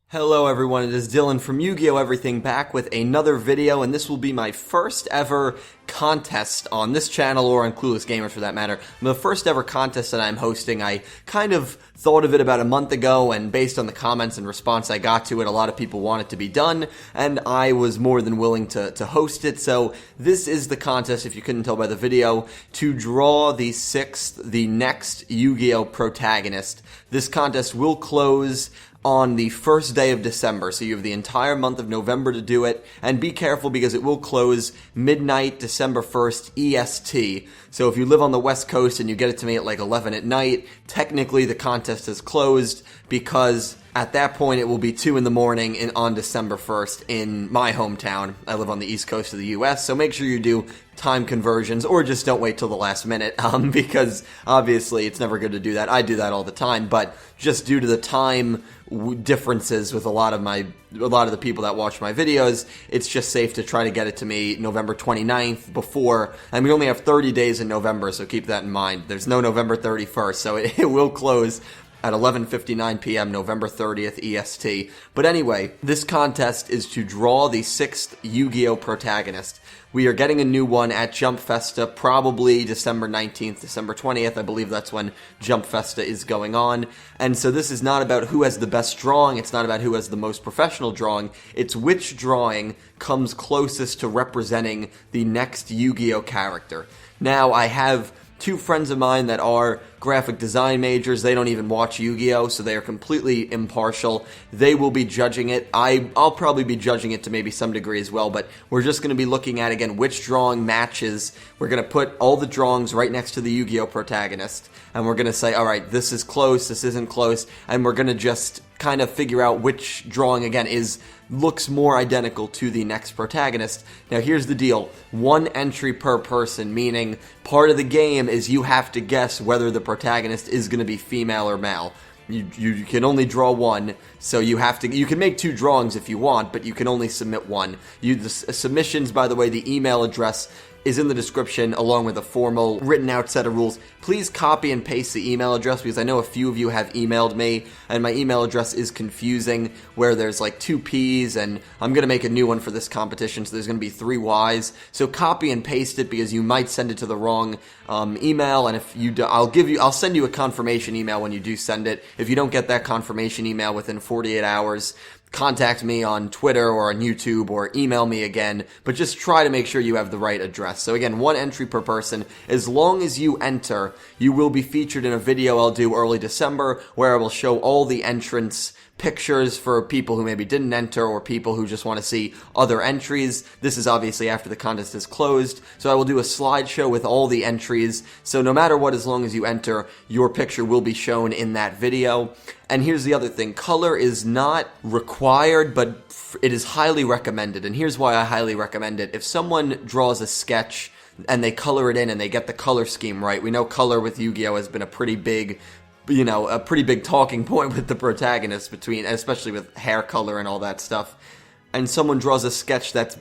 Hello everyone, it is Dylan from Yugioh Everything back with another video, and this will be my first ever contest on this channel, or on Clueless Gamers for that matter. The first ever contest that I'm hosting. I kind of thought of it about a month ago, and based on the comments and response I got to it, a lot of people want it to be done, and I was more than willing to host it. So this is the contest, if you couldn't tell by the video, to draw the next Yu-Gi-Oh! Protagonist. This contest will close on the first day of December, so you have the entire month of November to do it, and be careful because it will close midnight December 1st EST. So if you live on the West Coast and you get it to me at like 11 at night, technically the contest is closed because at that point it will be 2 in the morning on December 1st in my hometown. I live on the East Coast of the US, so make sure you do time conversions, or just don't wait till the last minute, because obviously it's never good to do that. I do that all the time, but just due to the time differences with a lot of the people that watch my videos, it's just safe to try to get it to me November 29th before, and we only have 30 days in November, so keep that in mind. There's no November 31st, so it will close at 11:59 p.m. November 30th EST. But anyway, this contest is to draw the 6th Yu-Gi-Oh! Protagonist. We are getting a new one at Jump Festa, probably December 19th, December 20th. I believe that's when Jump Festa is going on. And so this is not about who has the best drawing. It's not about who has the most professional drawing. It's which drawing comes closest to representing the next Yu-Gi-Oh! Character. Now, I have two friends of mine that are graphic design majors. They don't even watch Yu-Gi-Oh!, so they are completely impartial. They will be judging it. I'll probably be judging it to maybe some degree as well, but we're just going to be looking at, again, which drawing matches. We're going to put all the drawings right next to the Yu-Gi-Oh! Protagonist, and we're going to say, alright, this is close, this isn't close, and we're going to just kind of figure out which drawing, again, looks more identical to the next protagonist. Now here's the deal. One entry per person, meaning part of the game is you have to guess whether the protagonist is going to be female or male. You can only draw one, so you can make two drawings if you want, but you can only submit one. The submissions, by the way, the email address is in the description along with a formal written out set of rules. Please copy and paste the email address because I know a few of you have emailed me and my email address is confusing where there's like 2 P's, and I'm going to make a new one for this competition, so there's going to be 3 Y's. So copy and paste it because you might send it to the wrong email, and if you do, I'll send you a confirmation email when you do send it. If you don't get that confirmation email within 48 hours, contact me on Twitter or on YouTube or email me again, but just try to make sure you have the right address. So again, 1 entry per person. As long as you enter, you will be featured in a video I'll do early December where I will show all the entrance pictures for people who maybe didn't enter or people who just want to see other entries. This is obviously after the contest is closed, so I will do a slideshow with all the entries, so no matter what, as long as you enter, your picture will be shown in that video. And here's the other thing. Color is not required, but it is highly recommended, and here's why I highly recommend it. If someone draws a sketch and they color it in and they get the color scheme right, we know color with Yu-Gi-Oh! Has been a pretty big talking point with the protagonist, especially with hair color and all that stuff. And someone draws a sketch that's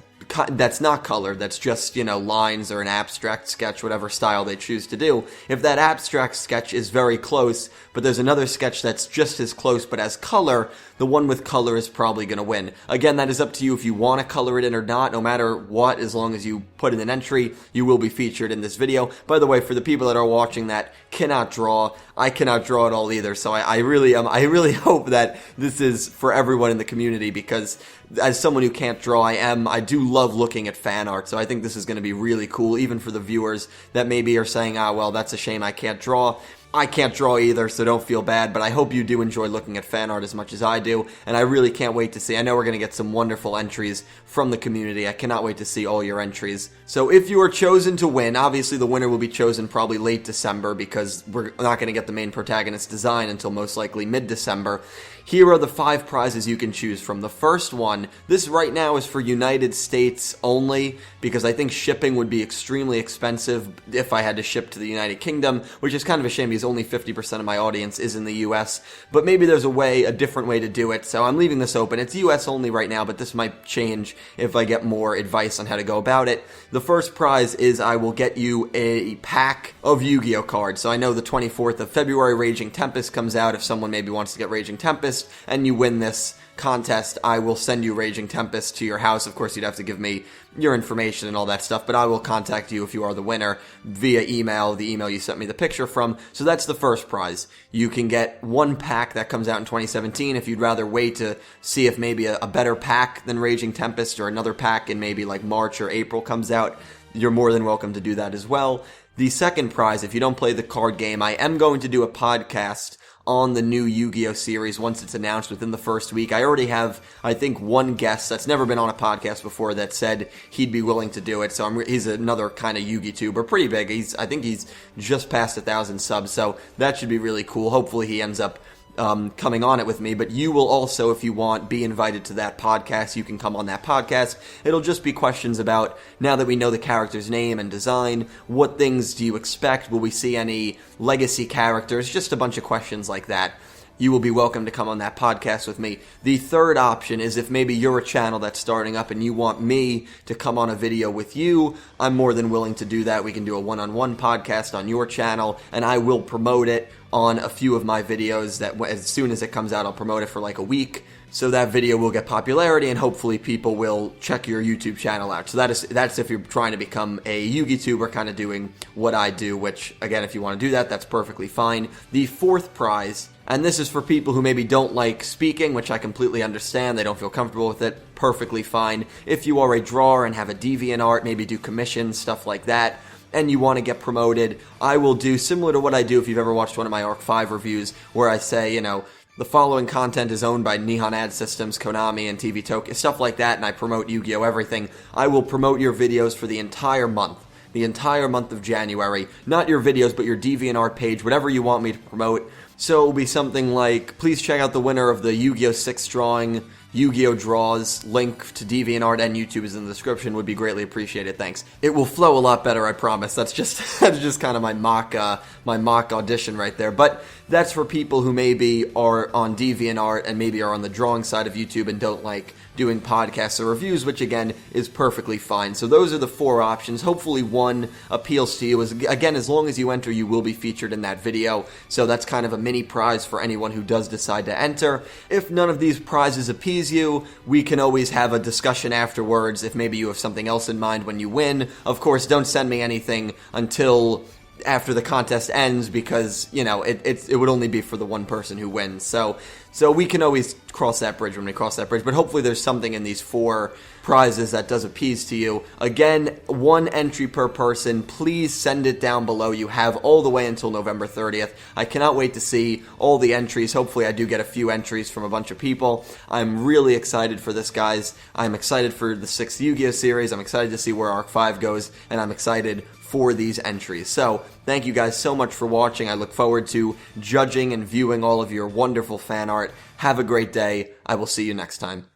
not colored, that's just, lines or an abstract sketch, whatever style they choose to do. If that abstract sketch is very close, but there's another sketch that's just as close but has color, the one with color is probably going to win. Again, that is up to you if you want to color it in or not. No matter what, as long as you put in an entry, you will be featured in this video. By the way, for the people that are watching that cannot draw, I cannot draw at all either, so I really hope that this is for everyone in the community, because as someone who can't draw, I do love looking at fan art, so I think this is going to be really cool, even for the viewers that maybe are saying, well, that's a shame I can't draw. I can't draw either, so don't feel bad, but I hope you do enjoy looking at fan art as much as I do, and I really can't wait to see. I know we're going to get some wonderful entries from the community. I cannot wait to see all your entries. So if you are chosen to win, obviously the winner will be chosen probably late December, because we're not going to get the main protagonist design until most likely mid-December. Here are the 5 prizes you can choose from. The first one, this right now is for United States only, because I think shipping would be extremely expensive if I had to ship to the United Kingdom, which is kind of a shame because only 50% of my audience is in the US, but maybe there's a different way to do it, so I'm leaving this open. It's US only right now, but this might change if I get more advice on how to go about it. The first prize is I will get you a pack of Yu-Gi-Oh cards. So I know the 24th of February Raging Tempest comes out if someone maybe wants to get Raging Tempest, and you win this contest, I will send you Raging Tempest to your house. Of course, you'd have to give me your information and all that stuff, but I will contact you if you are the winner via email, the email you sent me the picture from. So that's the first prize. You can get one pack that comes out in 2017. If you'd rather wait to see if maybe a better pack than Raging Tempest or another pack in maybe like March or April comes out, you're more than welcome to do that as well. The second prize, if you don't play the card game, I am going to do a podcast on the new Yu-Gi-Oh series once it's announced within the first week. I already have, I think, one guest that's never been on a podcast before that said he'd be willing to do it. So he's another kind of Yu-Gi tuber, pretty big. I think he's just past 1,000 subs, so that should be really cool. Hopefully he ends up coming on it with me, but you will also, if you want, be invited to that podcast. You can come on that podcast. It'll just be questions about, now that we know the character's name and design, what things do you expect? Will we see any legacy characters? Just a bunch of questions like that. You will be welcome to come on that podcast with me. The third option is if maybe you're a channel that's starting up and you want me to come on a video with you, I'm more than willing to do that. We can do a one-on-one podcast on your channel, and I will promote it on a few of my videos. That as soon as it comes out, I'll promote it for like a week. So that video will get popularity, and hopefully people will check your YouTube channel out. So that's if you're trying to become a Yu-Gi tuber, kind of doing what I do, which, again, if you want to do that, that's perfectly fine. The fourth prize, and this is for people who maybe don't like speaking, which I completely understand. They don't feel comfortable with it. Perfectly fine. If you are a drawer and have a DeviantArt, maybe do commissions, stuff like that, and you want to get promoted, I will do similar to what I do if you've ever watched one of my Arc 5 reviews, where I say, you know, the following content is owned by Nihon Ad Systems, Konami, and TV Tokyo, stuff like that, and I promote Yu-Gi-Oh! Everything. I will promote your videos for the entire month of January. Not your videos, but your DeviantArt page, whatever you want me to promote. So it will be something like, please check out the winner of the Yu-Gi-Oh! 6 drawing, Yu-Gi-Oh! Draws, link to DeviantArt and YouTube is in the description, would be greatly appreciated, thanks. It will flow a lot better, I promise. That's just kind of my mock audition right there. But that's for people who maybe are on DeviantArt and maybe are on the drawing side of YouTube and don't like doing podcasts or reviews, which again is perfectly fine. So those are the four options. Hopefully one appeals to you. Again, as long as you enter, you will be featured in that video. So that's kind of a mini prize for anyone who does decide to enter. If none of these prizes appease you, we can always have a discussion afterwards if maybe you have something else in mind when you win. Of course, don't send me anything until after the contest ends, because, you know, it would only be for the one person who wins. So we can always cross that bridge when we cross that bridge, but hopefully there's something in these four prizes that does appease to you. Again, one entry per person. Please send it down below. You have all the way until November 30th. I cannot wait to see all the entries. Hopefully I do get a few entries from a bunch of people. I'm really excited for this, guys. I'm excited for the 6th Yu-Gi-Oh! Series. I'm excited to see where Arc 5 goes, and I'm excited for these entries. So, thank you guys so much for watching. I look forward to judging and viewing all of your wonderful fan art. Have a great day. I will see you next time.